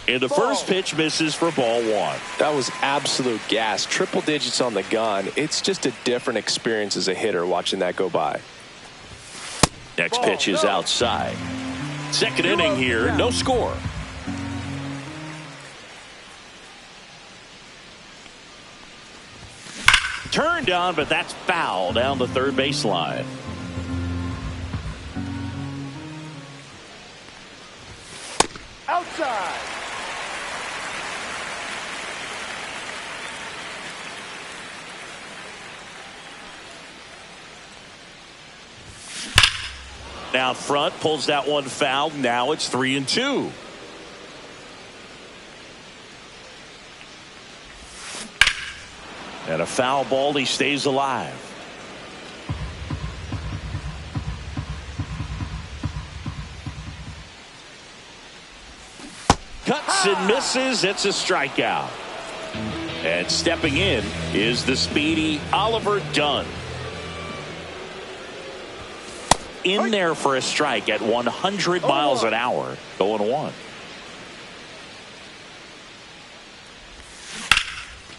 And the first pitch misses for ball one. That was absolute gas. Triple digits on the gun. It's just a different experience as a hitter watching that go by. Next pitch is outside. Second inning here, no score. Turned on, but that's foul down the third baseline. Outside. Down front, pulls that one foul. Now it's 3-2. And a foul ball, he stays alive. Cuts and misses. It's a strikeout. And stepping in is the speedy Oliver Dunn. In there for a strike at 100 miles an hour. 0-1.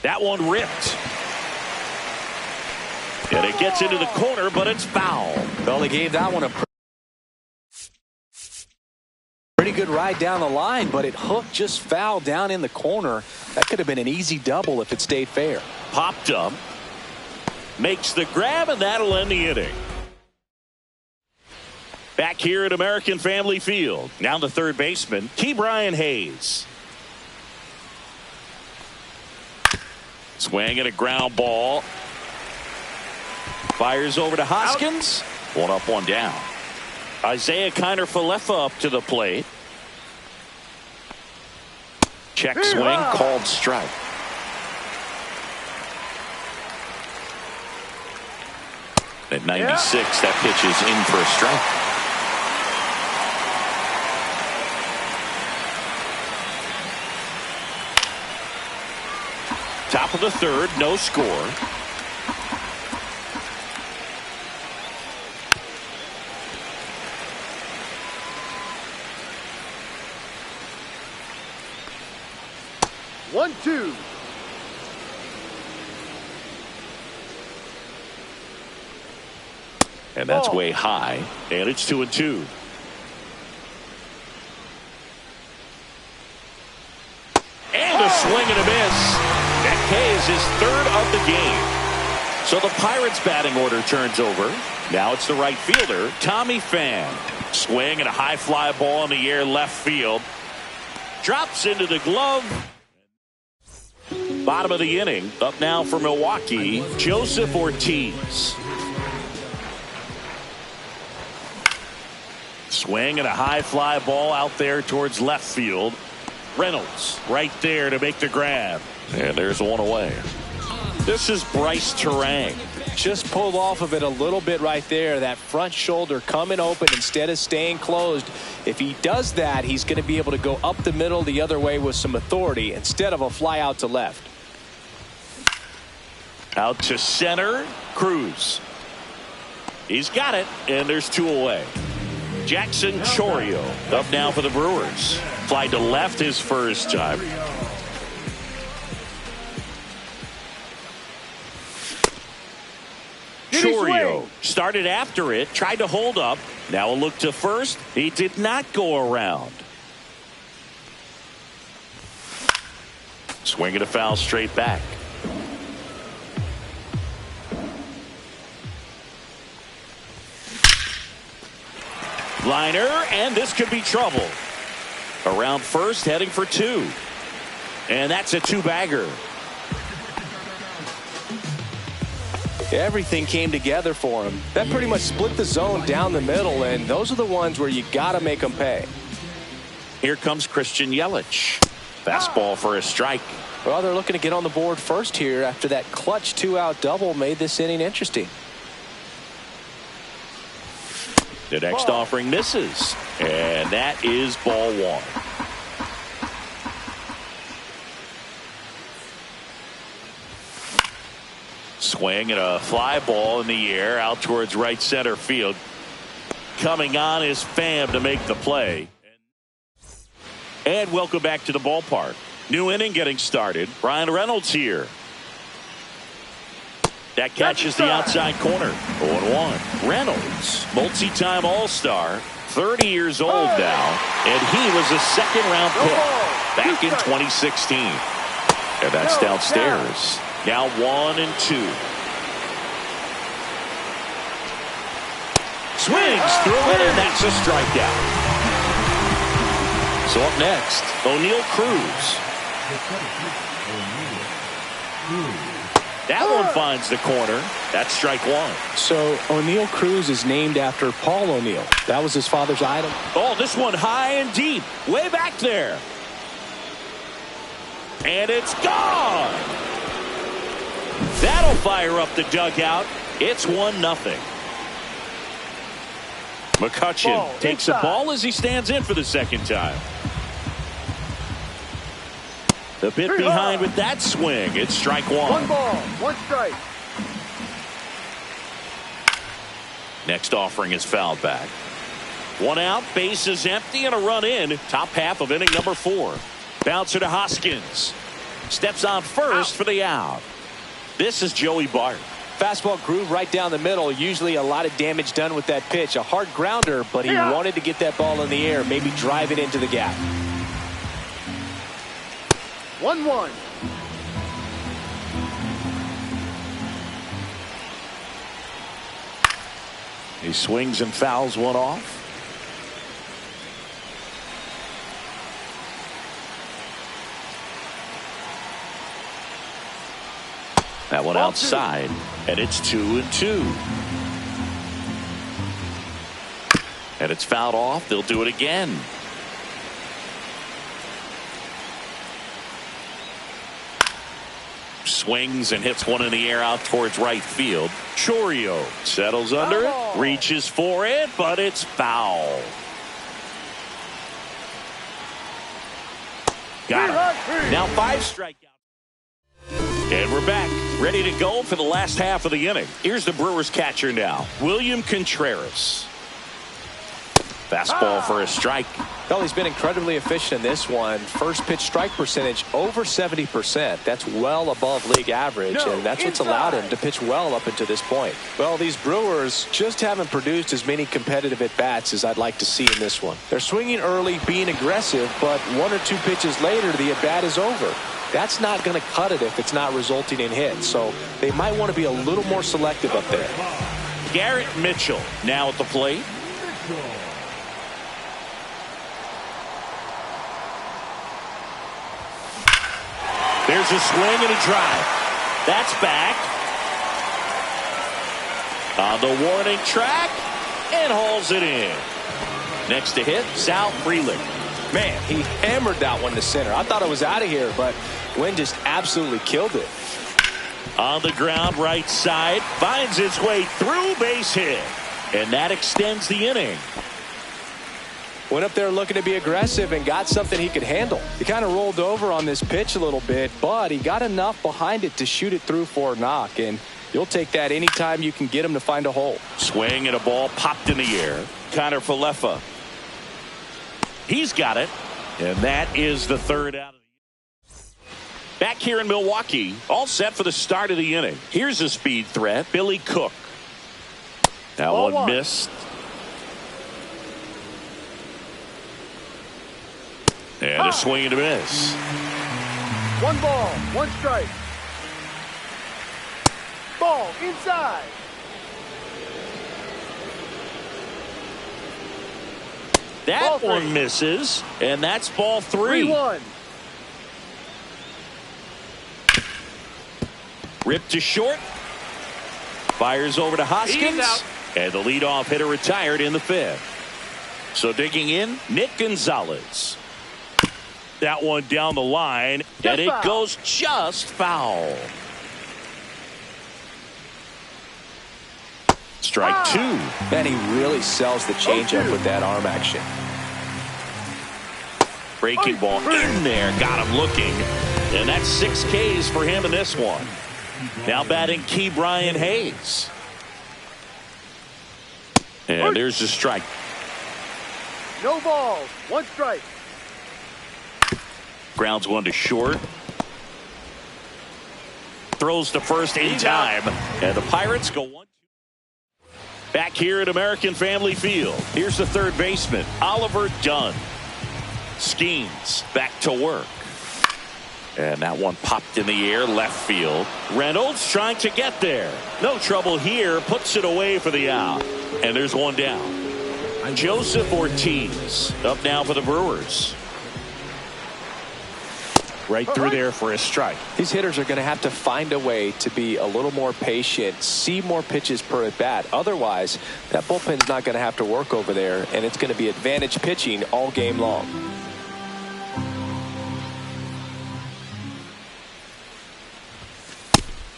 That one ripped. And it gets into the corner, but it's foul. Well, they gave that one a pretty good ride down the line, but it hooked just foul down in the corner. That could have been an easy double if it stayed fair. Popped up. Makes the grab, and that'll end the inning. Back here at American Family Field. Now the third baseman, Ke'Bryan Hayes. Swing at a ground ball. Fires over to Hoskins. One up, one down. Isaiah Kiner-Falefa up to the plate. Check swing, called strike. At 96, that pitch is in for a strike. Top of the third, no score. One, two. And that's way high, and it's 2-2. And a swing and a miss. That K is his third of the game. So the Pirates batting order turns over. Now it's the right fielder, Tommy Pham. Swing and a high fly ball in the air left field. Drops into the glove. Bottom of the inning. Up now for Milwaukee, Joseph Ortiz. Swing and a high fly ball out there towards left field. Reynolds right there to make the grab. And there's one away. This is Bryce Turang. Just pulled off of it a little bit right there. That front shoulder coming open instead of staying closed. If he does that, he's going to be able to go up the middle the other way with some authority instead of a fly out to left. Out to center, Cruz. He's got it, and there's two away. Jackson Chourio up now for the Brewers. Fly to left his first time. Chourio started after it, tried to hold up. Now a look to first. He did not go around. Swing and a foul straight back. Liner, and this could be trouble. Around first, heading for two. And that's a two-bagger. Everything came together for him. That pretty much split the zone down the middle, and those are the ones where you got to make them pay. Here comes Christian Yelich. Fastball for a strike. Well, they're looking to get on the board first here after that clutch two-out double made this inning interesting. The next offering misses, and that is ball one. Swing and a fly ball in the air out towards right center field. Coming on is Pham to make the play. And welcome back to the ballpark. New inning getting started. Brian Reynolds here. That catches the outside corner. 0-1. Reynolds, multi-time All-Star, 30 years old now, and he was a second-round pick back in 2016. And that's downstairs. Now 1-2. Swings through it, and that's a strikeout. So up next, O'Neal Cruz. That one finds the corner. That's strike one. So O'Neal Cruz is named after Paul O'Neal. That was his father's idol. Oh, this one high and deep. Way back there. And it's gone. That'll fire up the dugout. It's 1-0. McCutchen takes the ball as he stands in for the second time. The bit behind with that swing. It's strike one. 1 ball, 1 strike. Next offering is fouled back. 1 out, base is empty, and a run in. Top half of inning number 4. Bouncer to Hoskins. Steps on first for the out. This is Joey Bart. Fastball groove right down the middle. Usually a lot of damage done with that pitch. A hard grounder, but he wanted to get that ball in the air, maybe drive it into the gap. 1-1. He swings and fouls one off. That one outside, and it's 2-2. And it's fouled off. They'll do it again. Swings and hits one in the air out towards right field. Chourio settles under it, reaches for it, but it's foul. Got it. Now 5 strikeouts. And we're back, ready to go for the last half of the inning. Here's the Brewers catcher now, William Contreras. Fastball for a strike. Well, he's been incredibly efficient in this one. First pitch strike percentage over 70%. That's well above league average, and that's what's allowed him to pitch well up until this point. Well, these Brewers just haven't produced as many competitive at-bats as I'd like to see in this one. They're swinging early, being aggressive, but 1 or 2 pitches later, the at-bat is over. That's not going to cut it if it's not resulting in hits, so they might want to be a little more selective up there. Garrett Mitchell now at the plate. There's a swing and a drive. That's back. On the warning track and hauls it in. Next to hit, Sal Frelick. Man, he hammered that one to center. I thought it was out of here, but Wynn just absolutely killed it. On the ground, right side, finds its way through, base hit. And that extends the inning. Went up there looking to be aggressive and got something he could handle. He kind of rolled over on this pitch a little bit, but he got enough behind it to shoot it through for a knock, and you'll take that anytime you can get him to find a hole. Swing and a ball popped in the air. Connor Falefa. He's got it, and that is the 3rd out. Back here in Milwaukee, all set for the start of the inning. Here's a speed threat, Billy Cook. That one missed. And a swing and a miss. 1 ball, 1 strike. Ball inside. That one misses, and that's ball 3. 3-1. Ripped to short. Fires over to Hoskins. And the leadoff hitter retired in the 5th. So digging in, Nick Gonzalez. That one down the line, and it goes just foul. Strike 2. Man, he really sells the changeup with that arm action. Breaking ball in there, got him looking. And that's 6 Ks for him in this one. Now batting Key Brian Hayes. And there's the strike. No balls, 1 strike. Grounds one to short. Throws to first in time. And the Pirates go 1-2. Back here at American Family Field. Here's the third baseman, Oliver Dunn. Skeens back to work. And that one popped in the air, left field. Reynolds trying to get there. No trouble here. Puts it away for the out. And there's one down. Joseph Ortiz up now for the Brewers. Right through there for a strike. These hitters are going to have to find a way to be a little more patient, see more pitches per at bat. Otherwise, that bullpen's not going to have to work over there, and it's going to be advantage pitching all game long.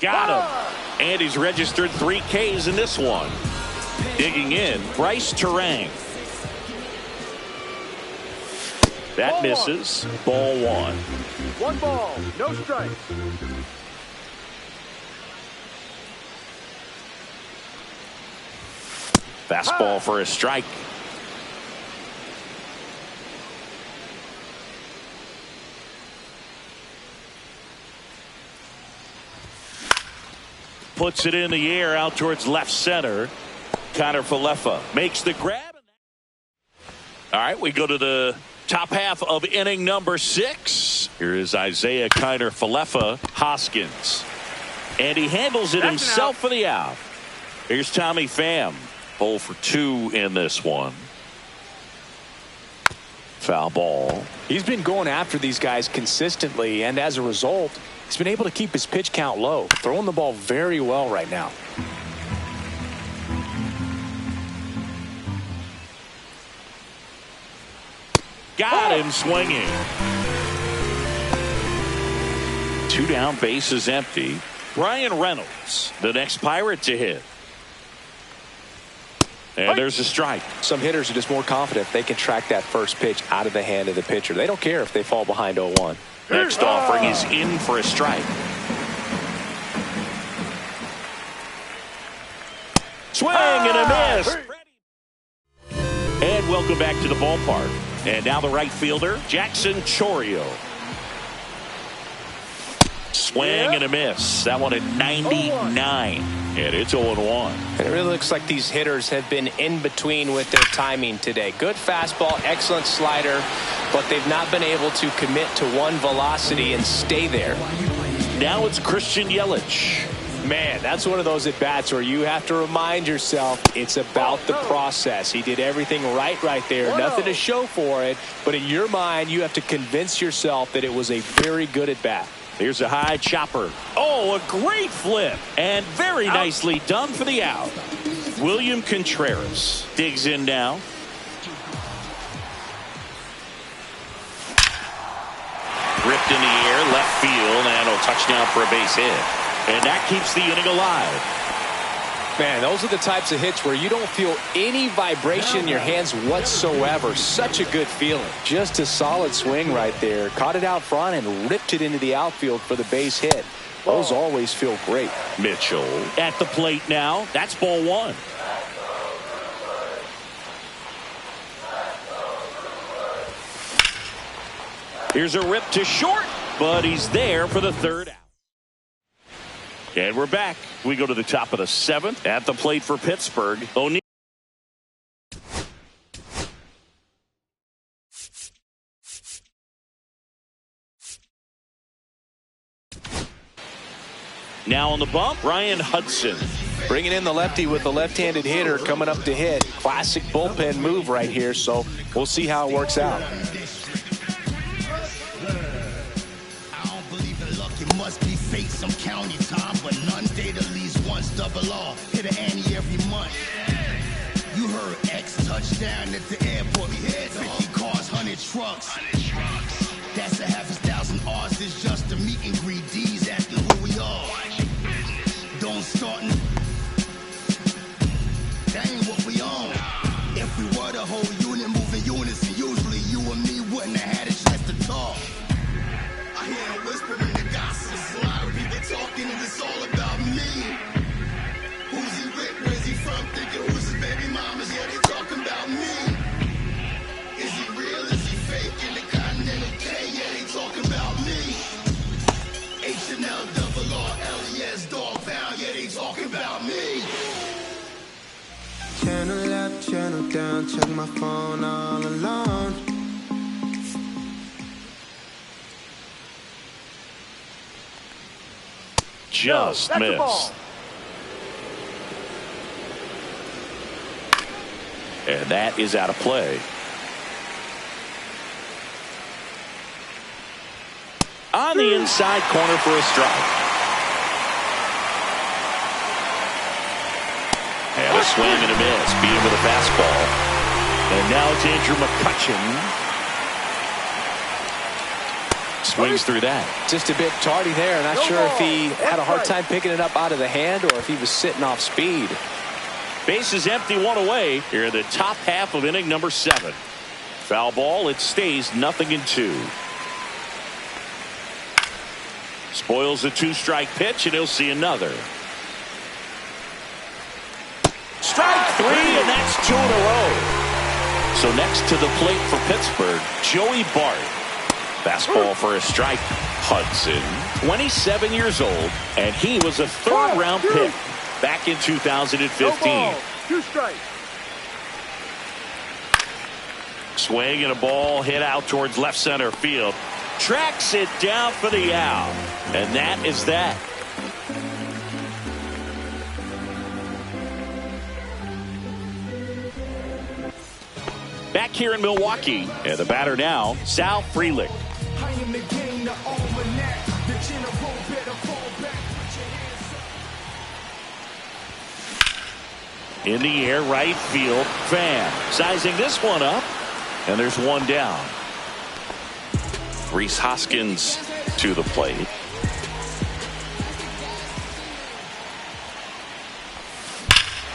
Got him. And he's registered 3 Ks in this one. Digging in, Bryce Terang. That misses. Ball 1. 1 ball, no strikes. Fastball for a strike. Puts it in the air out towards left center. Kiner Falefa makes the grab. All right, we go to the top half of inning number 6. Here is Isaiah Kiner Falefa. Hoskins. And he handles it himself for the out. Here's Tommy Pham. 0 for 2 in this one. Foul ball. He's been going after these guys consistently, and as a result, he's been able to keep his pitch count low. Throwing the ball very well right now. Got him swinging. 2 down, bases empty. Brian Reynolds, the next Pirate to hit. And there's a strike. Some hitters are just more confident if they can track that first pitch out of the hand of the pitcher. They don't care if they fall behind 0-1. Next offering is in for a strike. Swing and a miss. And welcome back to the ballpark. And now the right fielder, Jackson Chourio. Swing and a miss. That one at 99. And it's 0-1. And it really looks like these hitters have been in between with their timing today. Good fastball, excellent slider, but they've not been able to commit to one velocity and stay there. Now it's Christian Yelich. Man, that's one of those at-bats where you have to remind yourself it's about the process. He did everything right there. Nothing to show for it. But in your mind, you have to convince yourself that it was a very good at-bat. Here's a high chopper. Oh, a great flip. And very nicely done for the out. William Contreras digs in now. Ripped in the air, left field, and a touchdown for a base hit. And that keeps the inning alive. Man, those are the types of hits where you don't feel any vibration in your hands whatsoever. Such a good feeling. Just a solid swing right there. Caught it out front and ripped it into the outfield for the base hit. Those always feel great. Mitchell at the plate now. That's ball 1. Here's a rip to short, but he's there for the third out. And we're back. We go to the top of the 7th. At the plate for Pittsburgh, O'Neill. Now on the bump, Ryan Hudson. Bringing in the lefty with the left-handed hitter coming up to hit. Classic bullpen move right here, so we'll see how it works out. Must be fake, some county time, but none date at least once. Double R, hit an Annie every month. You heard X touchdown at the airport. 50 cars, 100 trucks. That's a half a thousand R's. It's just a meet and greet. D's asking who we are. Don't start. That ain't what we on. If we were the whole unit moving unison, usually you and me wouldn't have had a chance to talk. I hear a whisper in the gossip. A lot of people talking and it's all about me. Who's he with? Where's he from? Thinking who's his baby mamas? Yeah, they talking about me. Is he real? Is he fake? In the Continental K? Yeah, they talking about channel down, check my phone all alone. Just that's the missed. ball. And that is out of play. On the inside corner for a strike. And a swing and a miss. Beat him with a fastball. And now it's Andrew McCutchen. Swings through that. Just a bit tardy there. Not sure if he had a hard time picking it up out of the hand or if he was sitting off speed. Bases empty, one away here in the top half of inning number 7. Foul ball. It stays 0-2. Spoils a 2-strike pitch, and he'll see another. Strike 3, and that's 2 in a row. So next to the plate for Pittsburgh, Joey Bart. Fastball for a strike. Hudson, 27 years old, and he was a third-round pick back in 2015. No ball, 2 strikes. Swing and a ball hit out towards left center field. Tracks it down for the out. And that is that. Back here in Milwaukee. And the batter now, Sal Frelick. In the air, right field. Pham sizing this one up. And there's one down. Rhys Hoskins to the plate.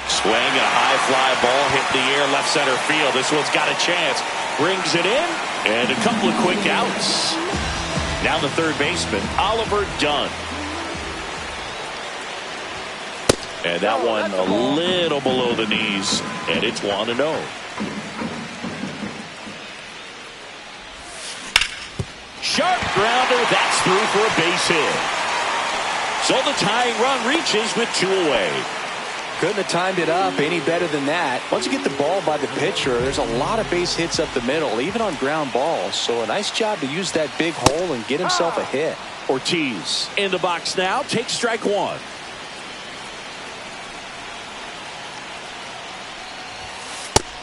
Swing and a high fly ball hit the air left center field. This one's got a chance. Brings it in. And a couple of quick outs. Now the third baseman, Oliver Dunn. And that one a little below the knees. And it's 1-0. Sharp grounder. That's through for a base hit. So the tying run reaches with 2 away. Couldn't have timed it up any better than that. Once you get the ball by the pitcher, there's a lot of base hits up the middle, even on ground balls. So a nice job to use that big hole and get himself a hit. Ortiz in the box now. Takes strike 1.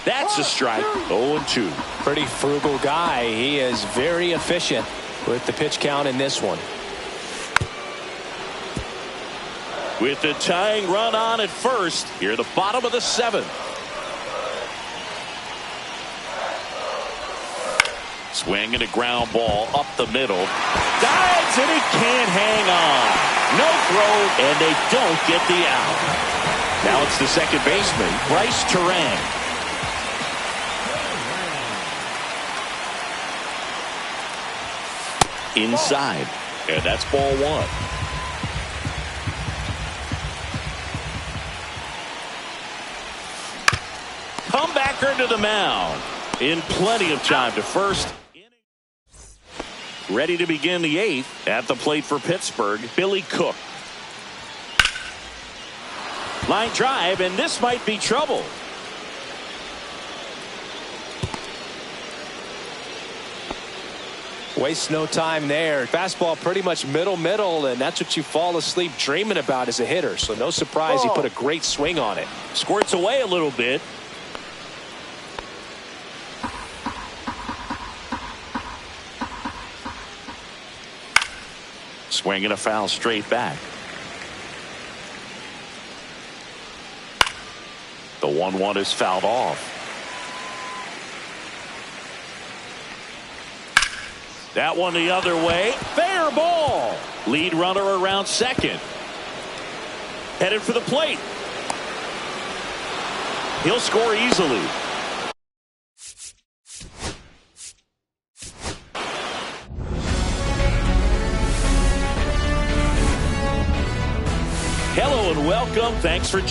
That's a strike. 0-2. Pretty frugal guy. He is very efficient with the pitch count in this one. With the tying run on at first, here the bottom of the 7th. Swing and a ground ball up the middle. Dives and he can't hang on. No throw, and they don't get the out. Now it's the second baseman, Bryce Turang. Inside, and that's ball 1. Comebacker to the mound in plenty of time to first. Ready to begin the 8th. At the plate for Pittsburgh, Billy Cook. Line drive, and this might be trouble. Wastes no time there. Fastball pretty much middle, and that's what you fall asleep dreaming about as a hitter. So no surprise he put a great swing on it. Squirts away a little bit. Swing and a foul straight back. The 1-1 is fouled off. That one the other way. Fair ball. Lead runner around second. Headed for the plate. He'll score easily. Hello and welcome. Thanks for joining.